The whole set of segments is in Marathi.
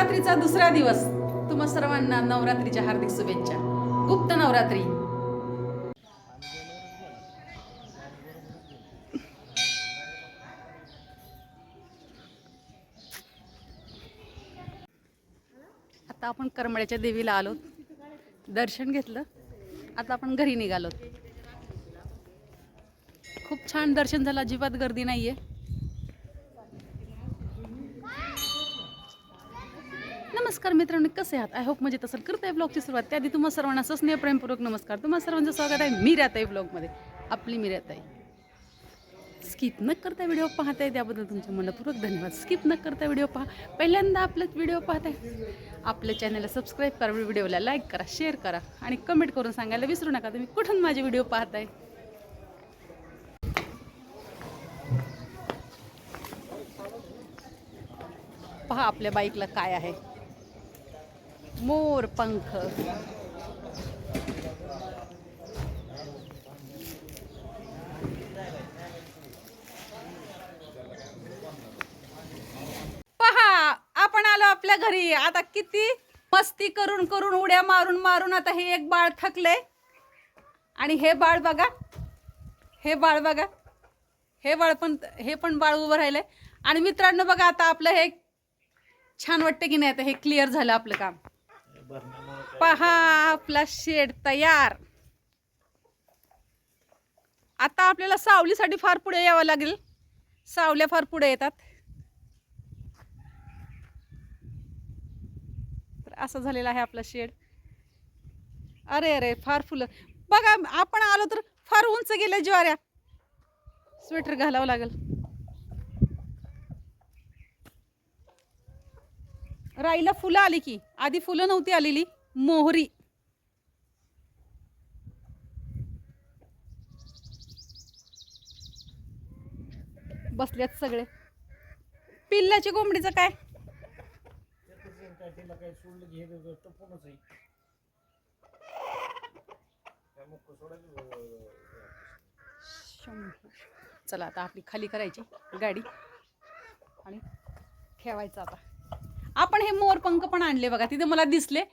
नवरात्रीचा दुसरा दिवस. तुम्हा सर्वांना नवरात्रीच्या हार्दिक शुभेच्छा. गुप्त नवरात्री. आता आपण करमळ्याच्या देवीला आलो, दर्शन घेतलं, आता आपण घरी निघालो. खूप छान दर्शन झालं, अजिबात गर्दी नाहीये. नमस्कार मित्रांनो, कसे आहात? आय होप मजेत असेल. करताय ब्लॉगची सुरुवात त्याआधी तुम्हा सर्वांना स्नेह प्रेमपूर्वक नमस्कार. तुम्हा सर्वांचं स्वागत आहे मीराताई ब्लॉगमध्ये. आपली मीराताई. स्किप न करता व्हिडिओ पाहताय त्याबद्दल तुमचे मनपूर्वक धन्यवाद. स्किप न करता व्हिडिओ पहा. पहिल्यांदा आपलेच व्हिडिओ पाहताय, आपल्या चॅनलला सबस्क्राईब करा, व्हिडिओला लाईक करा, शेअर करा आणि कमेंट करून सांगायला विसरू नका तुम्ही कुठून माझे व्हिडिओ पाहताय. पहा आपल्या बाईकला काय आहे, मोर पंख. पहा आपण आलो आपल्या घरी. आता किती मस्ती करून करून उड्या मारून मारून आता हे एक बाळ थकले आणि हे बाळ बघा, हे बाळ बघा, हे पण बाळ उभं राहिलंय. आणि मित्रांनो बघा, आता आपलं हे छान वाटतं की नाही? आता हे क्लिअर झालं आपलं काम. पहा आपला शेड तयार. आता आपल्याला सावलीसाठी फार पुढे यावं लागेल. सावल्या फार पुढे येतात. तर असं झालेलं आहे आपला शेड. अरे अरे फार फुलं बघा. आपण आलो तर फार उंच गेल्या ज्वाऱ्या. स्वेटर घालावं लागेल. राईला फुलं आली की, आधी फुलं नव्हती आलेली. मोहरी बसल्यात सगळे. पिल्लाची कोंबडीचं काय? चला आता आपली खाली करायची गाडी आणि ठेवायचं. आता आपण हे मोरपंख पण आणले बघा, तिथे मला दिसले.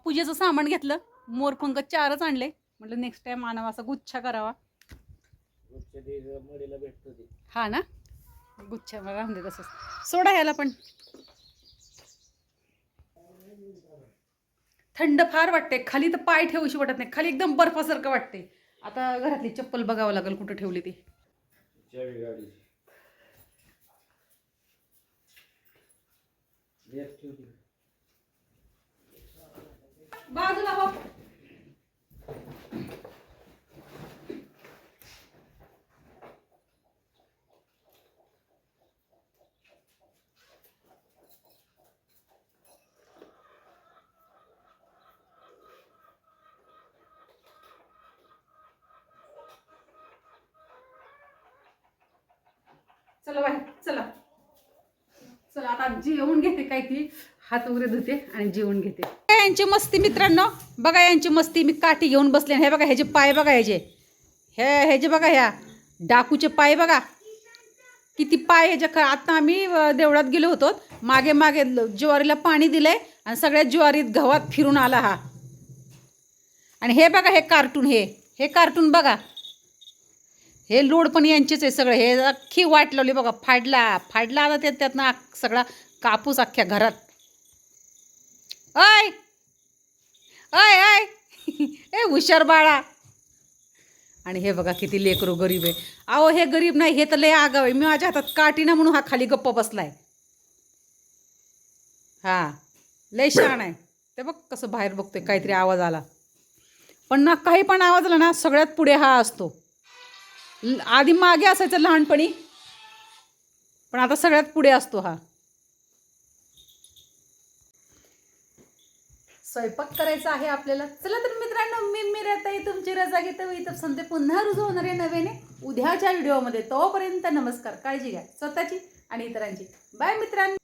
पूजेचं सामान घेतलं, मोरपंख 4च आणले. म्हटलं नेक्स्ट टाइम आणावा, असा गुच्छा करावा. हा ना, गुच्छा राहून दे तसंच. सोडा ह्याला पण. थंड फार वाटते खाली, तर पाय ठेवूशी वाटत नाही. खाली एकदम बर्फासारखं वाटते. आता घरातली चप्पल बघावं लागेल कुठं ठेवली ती. बाजूला हो. चला बाई, चला चला आता जेवण घेते. काय ती हात वगैरे धुते आणि जेवण घेते. यांची मस्ती मित्रांनो बघा, यांची मस्ती. मी काठी घेऊन बसले. हे बघा ह्याचे पाय बघा, ह्याचे बघा, ह्या डाकूचे पाय बघा किती पाय ह्याच्या. आता आम्ही देवळात गेलो होतो, मागे मागे ज्वारीला पाणी दिलंय आणि सगळ्या ज्वारीत गव्हात फिरून आला हा. आणि हे बघा हे कार्टून, हे कार्टून बघा. हे लोड पण यांचेच आहे सगळं. हे अख्खी वाट लावली बघा. फाडला आता त्यातनं सगळा कापूस अख्ख्या घरात. ऐ ऐ ऐ ए हुशार बाळा. आणि हे बघा किती लेकरू गरीब आहे. अहो हे गरीब नाही, हे तर लय आगाव आहे. मी माझ्या हातात काठी ना म्हणून हा खाली गप्प बसलाय. हा लय शहाणा आहे. ते बघ कसं बाहेर बघतोय. काहीतरी आवाज आला पण ना, काही पण आवाज आला ना, सगळ्यात पुढे हा असतो. आधी मागे असायचं लहानपणी, पण आता सगळ्यात पुढे असतो हा. स्वयंपाक करायचा आहे आपल्याला. चला तर मित्रांनो, मी मीराताई तुमची रजा घेते. इथं संध्या पुन्हा रुजू होणार आहे नव्याने उद्याच्या व्हिडिओमध्ये. तोपर्यंत नमस्कार. काळजी घ्या स्वतःची आणि इतरांची. बाय मित्रांनो.